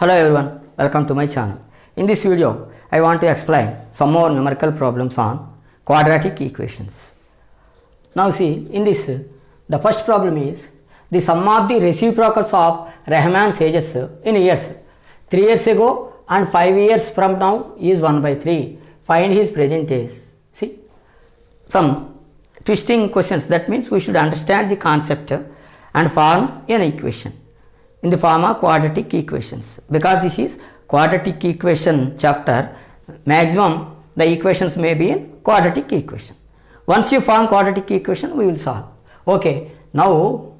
Hello everyone, welcome to my channel. In this video, I want to explain some more numerical problems on quadratic equations. Now see, in this, the first problem is the sum of the reciprocals of Rahman's ages in years. 3 years ago and 5 years from now is 1 by 3. Find his present age. See, some twisting questions. That means we should understand the concept and form an equation in the form of quadratic equations. Because this is quadratic equation chapter, maximum the equations may be in quadratic equation. Once you form quadratic equation, we will solve. Okay, now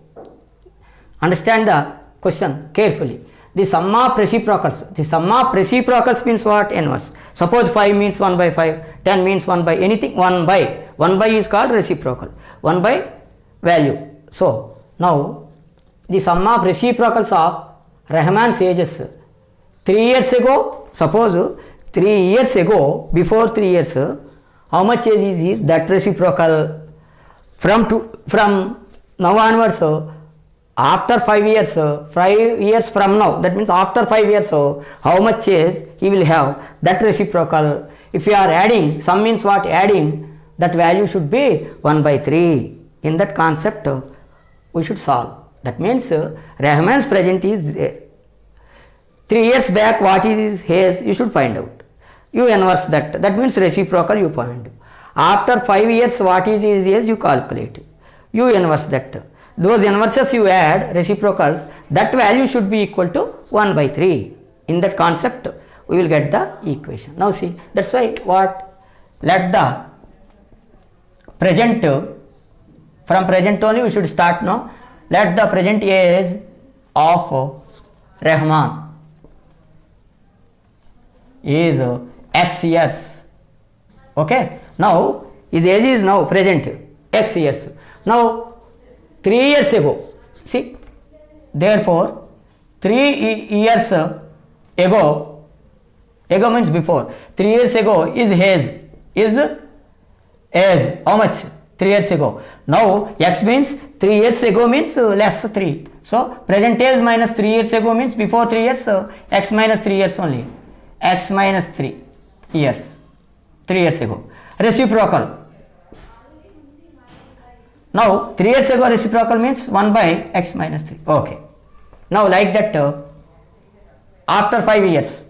understand the question carefully. The sum of reciprocals. The sum of reciprocals means what? Inverse. Suppose 5 means 1 by 5, 10 means 1 by anything, 1 by. 1 by is called reciprocal. 1 by value. So, now the sum of reciprocals of Rahman's ages. 3 years ago, suppose 3 years ago, before 3 years, how much age is that reciprocal? From now onwards, after 5 years, 5 years from now, that means after 5 years, how much age he will have, that reciprocal. If you are adding, sum means what? Adding, that value should be 1 by 3. In that concept, we should solve. That means Rahman's present is there. 3 years back, what is his age? You should find out. You inverse that. That means reciprocal you find. After 5 years, what is his age? You calculate. You inverse that. Those inverses you add, reciprocals, that value should be equal to 1 by 3. In that concept, we will get the equation. Now see, that's why what? Let the present, from present only we should start now. Let the present age of Rahman is x years. Okay. Now his age is now present x years. Now 3 years ago, see, therefore 3 years ago means before, 3 years ago is age, how much? 3 years ago. Now x means 3 years ago means less 3. So present age minus 3 years ago means before 3 years, x minus 3 years only. X minus 3 years, 3 years ago. Reciprocal. Now 3 years ago reciprocal means 1 by x minus 3. Okay. Now like that, after 5 years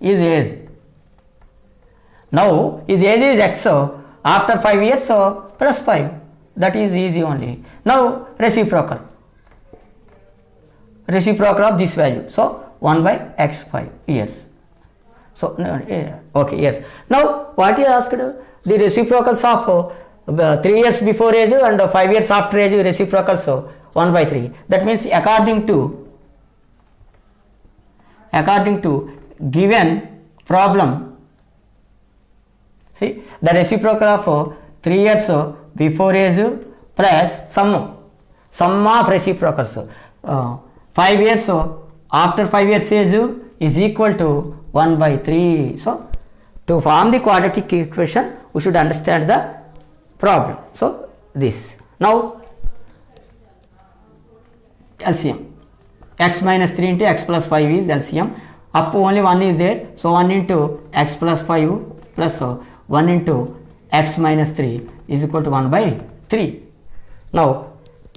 is age. Now his age is x, after 5 years, so plus 5. That is easy only. Now reciprocal of this value. So 1 by x 5 years. So okay, yes. Now what is asked? The reciprocals of 3 years before age and 5 years after age reciprocals 1 by 3. That means according to given problem, see, the reciprocal of 3 years before age plus sum of reciprocals 5 years after 5 years age is equal to 1 by 3. So to form the quadratic equation, we should understand the problem. So this. Now LCM. X minus 3 into x plus 5 is LCM. Up only 1 is there. So 1 into x plus 5 plus 1 into x minus 3 is equal to 1 by 3. Now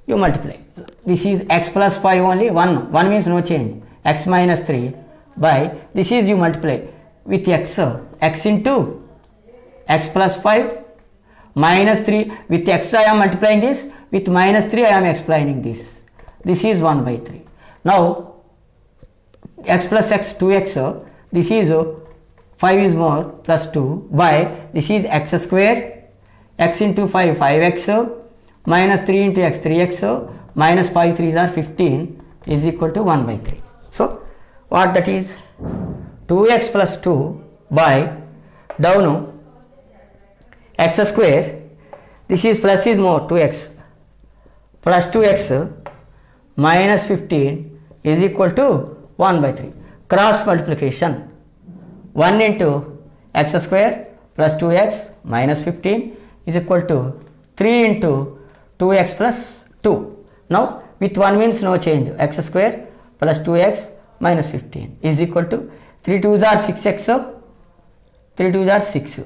you multiply. This is x plus 5 only. 1 means no change. X minus 3 by, this is you multiply with x into x plus 5 minus 3 with x I am multiplying this, with minus 3 I am explaining this. This is 1 by 3. Now x plus x 2x, this is 5 is more plus 2 by, this is x square, x into 5 5x, minus 3 into x 3x, minus 5 3s are 15 is equal to 1 by 3. So what that is? 2x plus 2 by down x square, this is plus is more 2x plus 2x minus 15 is equal to 1 by 3. Cross multiplication, 1 into x square plus 2x minus 15 is equal to 3 into 2x plus 2. Now with 1 means no change, x square plus 2x minus 15 is equal to 3 2s are 6x, 3 2s are 6.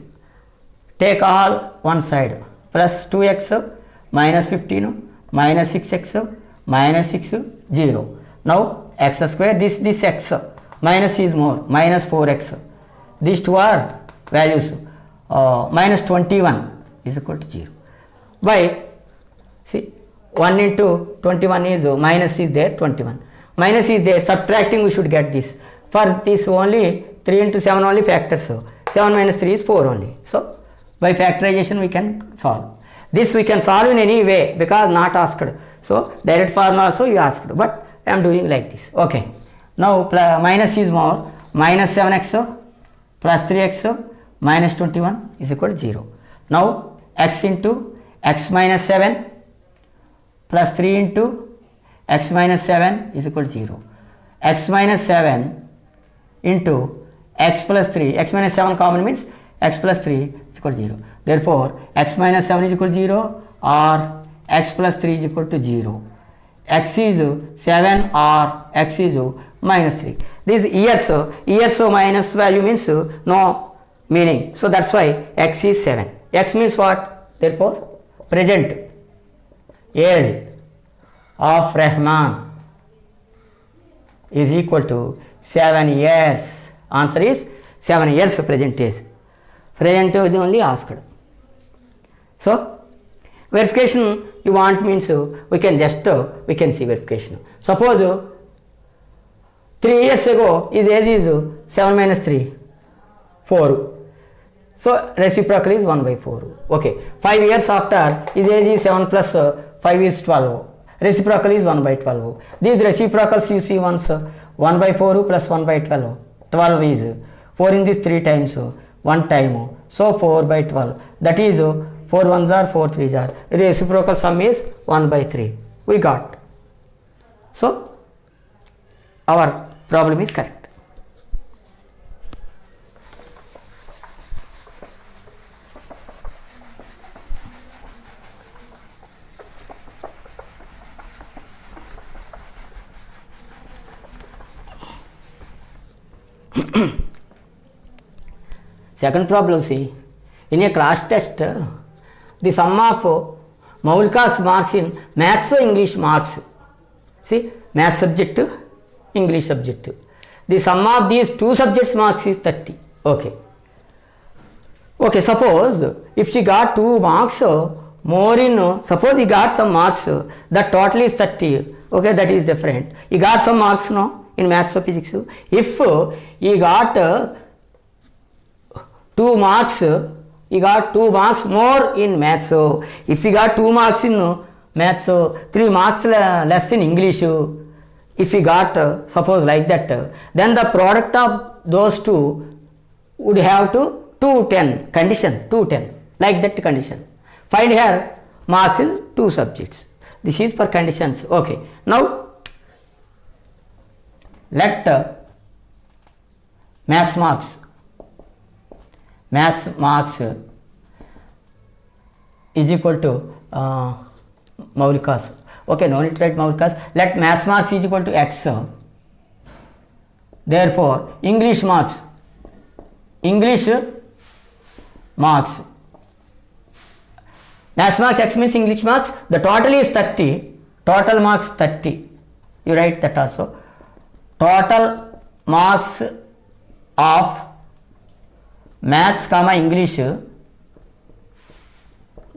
Take all one side, plus 2x minus 15 minus 6x minus 6 0. Now x square, this x minus is more, minus 4x. These two are values, minus 21 is equal to 0. By, see, 1 into 21 is minus is there, 21. Minus is there, subtracting we should get this. For this only 3 into 7 only factors. 7 minus 3 is 4 only. So, by factorization we can solve. This we can solve in any way because not asked. So, direct formula also you asked, but I am doing like this. Okay. Now, minus is more, minus 7x plus 3x minus 21 is equal to 0. Now, x into x minus 7 plus 3 into x minus 7 is equal to 0. X minus 7 into x plus 3, x minus 7 common means x plus 3 is equal to 0. Therefore, x minus 7 is equal to 0 or x plus 3 is equal to 0. X is 7 or x is minus 3. This years minus value means no meaning. So that's why x is 7. X means what? Therefore, present age of Rahman is equal to 7 years. Answer is 7 years present age. Present age only asked. So, verification you want means we can see verification. Suppose 3 years ago his age is 7 minus 3, 4. So, reciprocal is 1 by 4. Okay. 5 years after his age is 7 plus 5 is 12. Reciprocal is 1 by 12. These reciprocals you see once 1 by 4 plus 1 by 12. 12 is 4 in this 3 times 1 time. So, 4 by 12. That is 4 1s are 4 3s are. Reciprocal sum is 1 by 3. We got. So, our problem is correct. Second problem, see, in a class test, the sum of Maulika's marks in maths or English marks. See, maths subject, English subject. The sum of these two subjects marks is 30. Okay. Okay, suppose if she got 2 marks more in, suppose he got some marks, the total is 30. Okay, that is different. He got some marks no in maths or physics. If he got 2 marks, he got 2 marks more in maths. If he got 2 marks in maths, 3 marks less in English. If he got suppose like that, then the product of those two would have to 210 condition, 210 like that condition. Find here marks in 2 subjects. This is for conditions. Okay. Now let maths marks is equal to Maulika's. Okay, no need to write Maulika's. Let maths marks is equal to x. Therefore, English marks. Maths marks x means English marks. The total is 30. Total marks 30. You write that also. Total marks of maths comma English is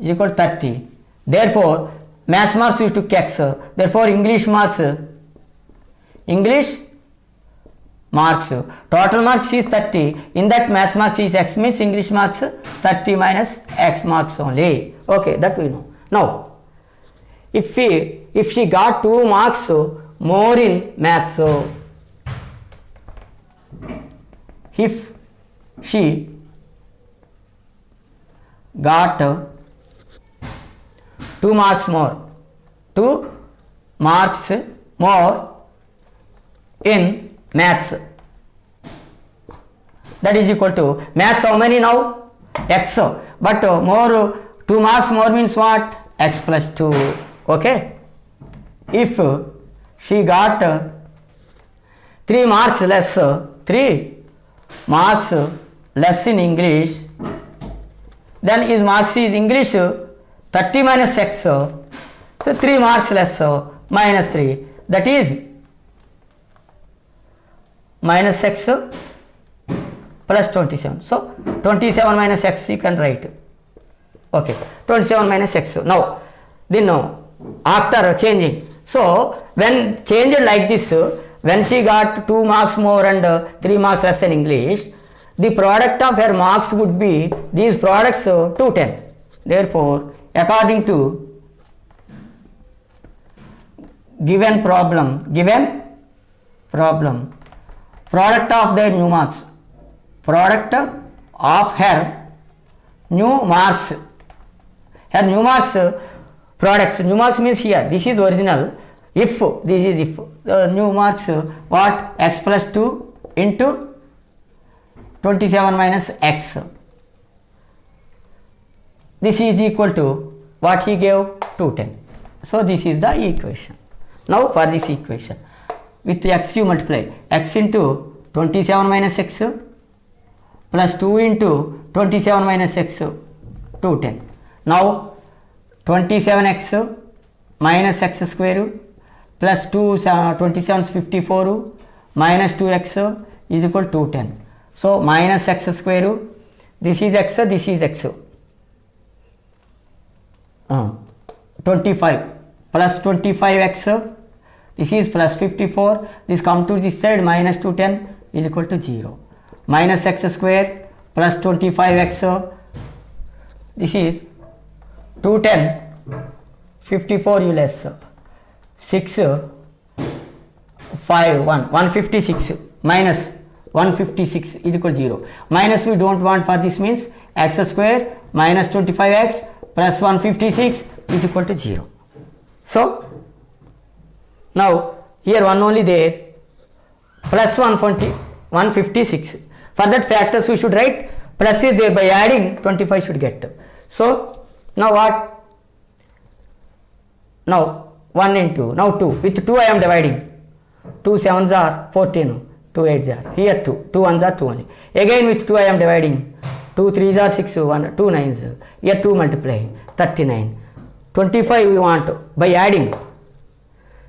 equal to 30. Therefore, maths marks we took x. Therefore, English marks. Total marks is 30. In that maths marks is x means English marks 30 minus x marks only. Okay, that we know. Now, if she got 2 marks more in maths, if she got 2 marks more, 2 marks more in maths, that is equal to maths how many now? X. But more 2 marks more means what? X plus 2. Okay. if she got 3 marks less, 3 marks less in English, then his marks is English 30 minus x, so 3 marks less, minus 3, that is minus x plus 27. So 27 minus x you can write. Okay, 27 minus x. Now, then after changing, so when changed like this, when she got 2 marks more and 3 marks less in English, the product of her marks would be these products 210. Therefore, according to given problem, product of their new marks, product of her new marks, products, new marks means here, this is original, if, this is if, the new marks, what, x plus 2 into 27 minus x, this is equal to what he gave, 210. So this is the equation. Now for this equation, with x you multiply, x into 27 minus x plus 2 into 27 minus x, 210. Now 27x minus x square plus 27 is 54 minus 2x is equal to 210. So minus x square, this is x, this is x, 25 plus 25x, this is plus 54, this come to this side, minus 210 is equal to 0. Minus x square plus 25x, this is 210, 54 you less, 6, 5, 156 minus 156 is equal to 0. Minus we don't want for this, means x square minus 25x plus 156 is equal to 0. So now here 1 only there, plus 156. For that factors we should write, plus is there, by adding 25 should get. So now what? Now 1 into, now 2, with 2 I am dividing, 2 7s are 14, 2 8s are, here 2 1s are 2 only. Again with 2 I am dividing, 2 3s are 6, 1 2 9s, here 2 multiply, 39. 25 we want by adding.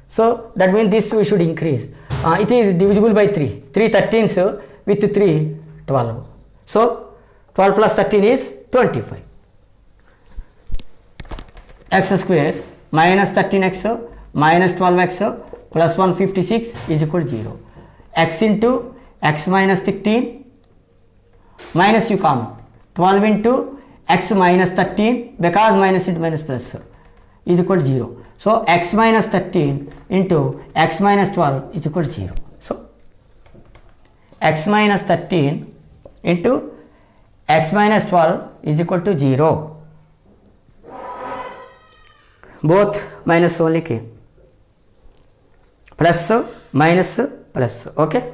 So that means this we should increase. It is divisible by 3. 3 13s with 3 12. So 12 plus 13 is 25. X square minus 13x minus 12x plus 156 is equal to 0. X into x minus 13 minus you common, 12 into x minus 13, because minus into minus plus is equal to 0. So x minus 13 into x minus 12 is equal to 0. So x minus 13 into x minus 12 is equal to 0. Both minus only came. Plus minus plus. Okay.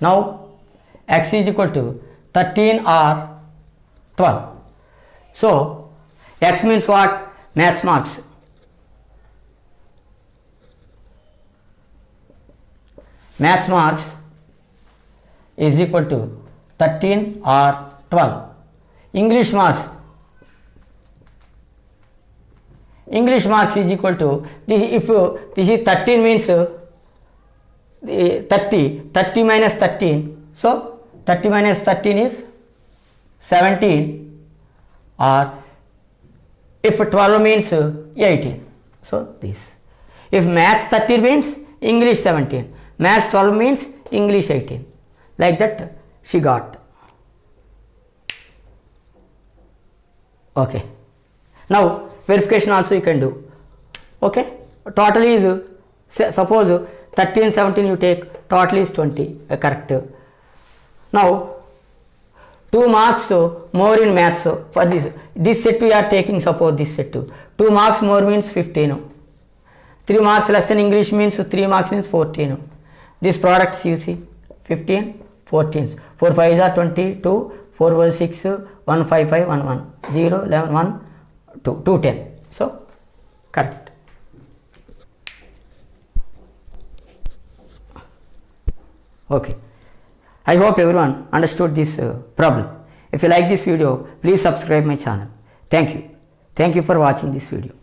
Now x is equal to 13 or 12. So x means what? Maths marks. Maths marks is equal to 13 or 12. English marks. English marks is equal to, if this is 13 means 30 minus 13. So 30 minus 13 is 17, or if 12 means 18. So this. If maths 30 means English 17. Maths 12 means English 18. Like that she got. Okay. Now verification also you can do. Okay. Total is, suppose 13 17 you take, total is 20, correct. Now 2 marks more in maths for this set we are taking, suppose this set 2 marks more means 15, 3 marks less than English means 3 marks means 14. This products you see, 15 14s, 4 5s are 22, 4 was 6, 1 5 5 1 1 0 11 1 2 2 10. So correct. Okay. I hope everyone understood this problem. If you like this video, please subscribe my channel. Thank you. Thank you for watching this video.